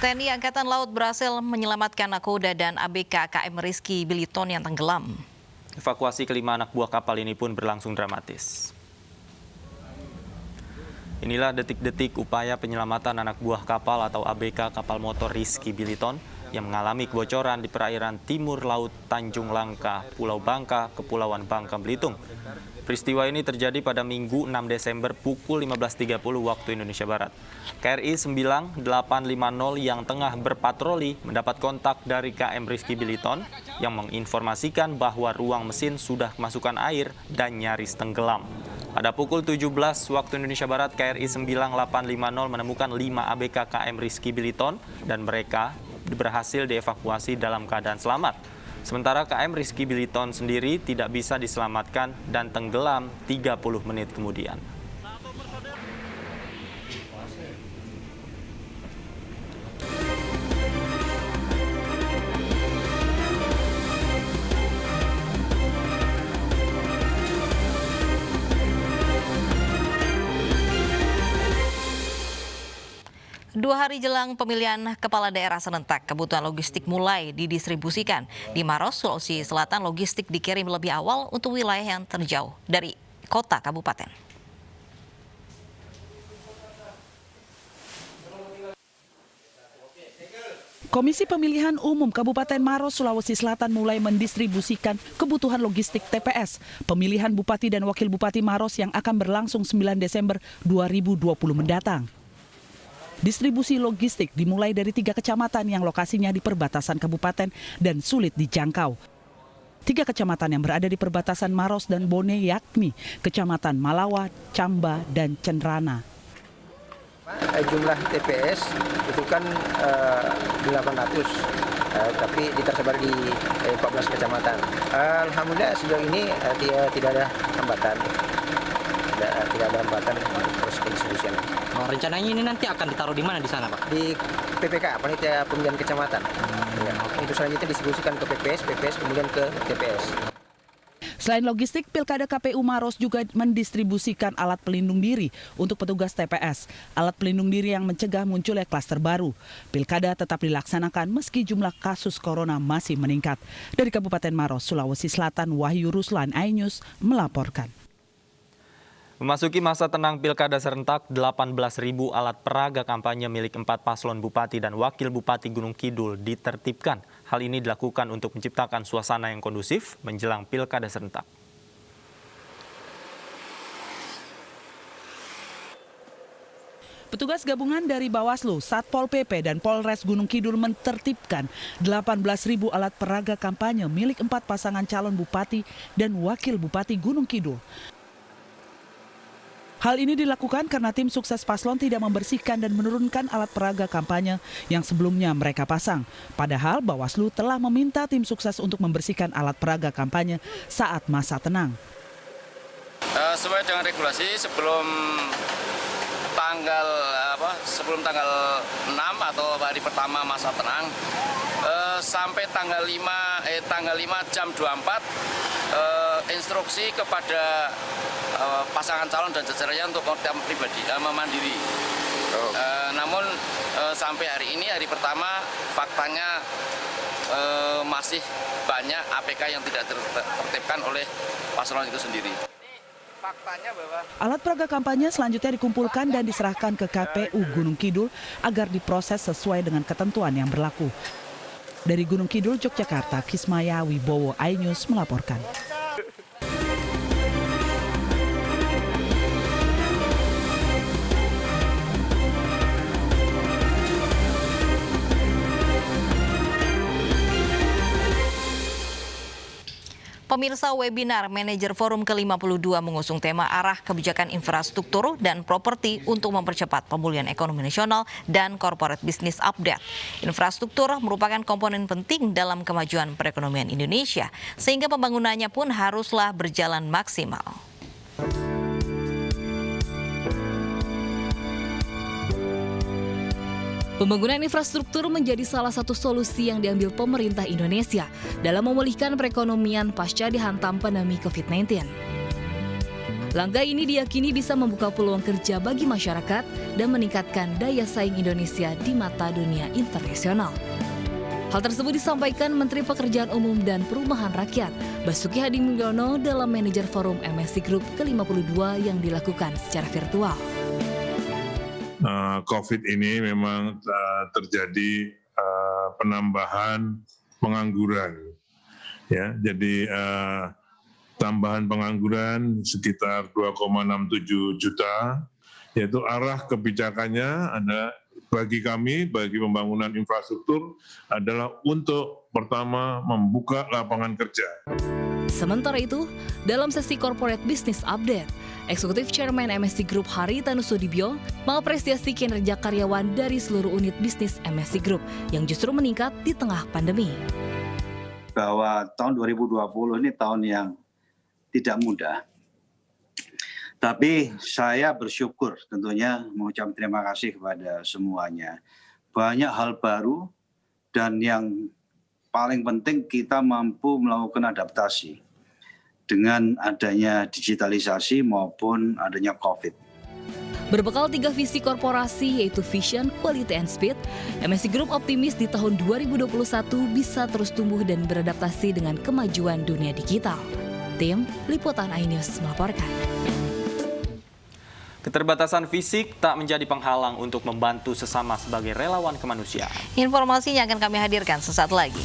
TNI Angkatan Laut berhasil menyelamatkan nakoda dan ABK KM Rizky Biliton yang tenggelam. Evakuasi kelima anak buah kapal ini pun berlangsung dramatis. Inilah detik-detik upaya penyelamatan anak buah kapal atau ABK kapal motor Rizky Biliton yang mengalami kebocoran di perairan timur laut Tanjung Langka, Pulau Bangka, Kepulauan Bangka, Belitung. Peristiwa ini terjadi pada Minggu 6 Desember pukul 15.30 waktu Indonesia Barat. KRI 9850 yang tengah berpatroli mendapat kontak dari KM Rizky Biliton yang menginformasikan bahwa ruang mesin sudah kemasukan air dan nyaris tenggelam. Pada pukul 17 waktu Indonesia Barat, KRI 9850 menemukan 5 ABK KM Rizky Biliton dan mereka berhasil dievakuasi dalam keadaan selamat. Sementara KM Rizky Biliton sendiri tidak bisa diselamatkan dan tenggelam 30 menit kemudian. Dua hari jelang pemilihan kepala daerah serentak, kebutuhan logistik mulai didistribusikan. Di Maros, Sulawesi Selatan, logistik dikirim lebih awal untuk wilayah yang terjauh dari kota kabupaten. Komisi Pemilihan Umum Kabupaten Maros, Sulawesi Selatan mulai mendistribusikan kebutuhan logistik TPS pemilihan Bupati dan Wakil Bupati Maros yang akan berlangsung 9 Desember 2020 mendatang. Distribusi logistik dimulai dari 3 kecamatan yang lokasinya di perbatasan kabupaten dan sulit dijangkau. 3 kecamatan yang berada di perbatasan Maros dan Bone yakni Kecamatan Malawa, Camba, dan Cenrana. Jumlah TPS itu kan 800, tapi tersebar di 14 kecamatan. Alhamdulillah sejauh ini tidak ada hambatan. Tidak ada hambatan proses pendistribusian. Oh, rencananya ini nanti akan ditaruh di mana di sana, Pak? Di PPK, Panitia Pemilihan Kecamatan. Ya, untuk selanjutnya distribusikan ke PPS kemudian ke TPS. Selain logistik, Pilkada KPU Maros juga mendistribusikan alat pelindung diri untuk petugas TPS. Alat pelindung diri yang mencegah munculnya klaster baru. Pilkada tetap dilaksanakan meski jumlah kasus corona masih meningkat. Dari Kabupaten Maros, Sulawesi Selatan, Wahyu Ruslan, iNews melaporkan. Memasuki masa tenang Pilkada serentak, 18.000 alat peraga kampanye milik 4 paslon Bupati dan Wakil Bupati Gunung Kidul ditertibkan. Hal ini dilakukan untuk menciptakan suasana yang kondusif menjelang Pilkada serentak. Petugas gabungan dari Bawaslu, Satpol PP, dan Polres Gunung Kidul mentertibkan 18.000 alat peraga kampanye milik 4 pasangan calon Bupati dan Wakil Bupati Gunung Kidul. Hal ini dilakukan karena tim sukses paslon tidak membersihkan dan menurunkan alat peraga kampanye yang sebelumnya mereka pasang. Padahal Bawaslu telah meminta tim sukses untuk membersihkan alat peraga kampanye saat masa tenang. Sesuai dengan regulasi sebelum tanggal 6 atau hari pertama masa tenang sampai tanggal 5 jam 24 instruksi kepada pasangan calon dan jajarannya untuk pribadi memandiri. Namun sampai hari ini, hari pertama, faktanya masih banyak APK yang tidak tertibkan oleh paslon itu sendiri. Alat peraga kampanye selanjutnya dikumpulkan dan diserahkan ke KPU Gunung Kidul agar diproses sesuai dengan ketentuan yang berlaku. Dari Gunung Kidul, Yogyakarta, Kismaya Wibowo, iNews melaporkan. Pemirsa, webinar Manajer Forum ke-52 mengusung tema arah kebijakan infrastruktur dan properti untuk mempercepat pemulihan ekonomi nasional dan corporate business update. Infrastruktur merupakan komponen penting dalam kemajuan perekonomian Indonesia, sehingga pembangunannya pun haruslah berjalan maksimal. Pembangunan infrastruktur menjadi salah satu solusi yang diambil pemerintah Indonesia dalam memulihkan perekonomian pasca dihantam pandemi COVID-19. Langkah ini diyakini bisa membuka peluang kerja bagi masyarakat dan meningkatkan daya saing Indonesia di mata dunia internasional. Hal tersebut disampaikan Menteri Pekerjaan Umum dan Perumahan Rakyat, Basuki Hadimulyono dalam Manajer Forum MSC Group ke-52 yang dilakukan secara virtual. COVID ini memang terjadi penambahan pengangguran, ya. Jadi tambahan pengangguran sekitar 2,67 juta, yaitu arah kebijakannya ada bagi kami, bagi pembangunan infrastruktur adalah untuk pertama membuka lapangan kerja. Sementara itu, dalam sesi Corporate Business Update, Eksekutif Chairman MSC Group Haritanu Sudibyo mengapresiasi kinerja karyawan dari seluruh unit bisnis MSC Group yang justru meningkat di tengah pandemi. Bahwa tahun 2020 ini tahun yang tidak mudah. Tapi saya bersyukur tentunya mengucapkan terima kasih kepada semuanya. Banyak hal baru dan yang paling penting kita mampu melakukan adaptasi dengan adanya digitalisasi maupun adanya COVID. Berbekal 3 visi korporasi yaitu Vision, Quality and Speed, MSC Group optimis di tahun 2021 bisa terus tumbuh dan beradaptasi dengan kemajuan dunia digital. Tim Liputan iNews melaporkan. Keterbatasan fisik tak menjadi penghalang untuk membantu sesama sebagai relawan kemanusiaan. Informasinya akan kami hadirkan sesaat lagi.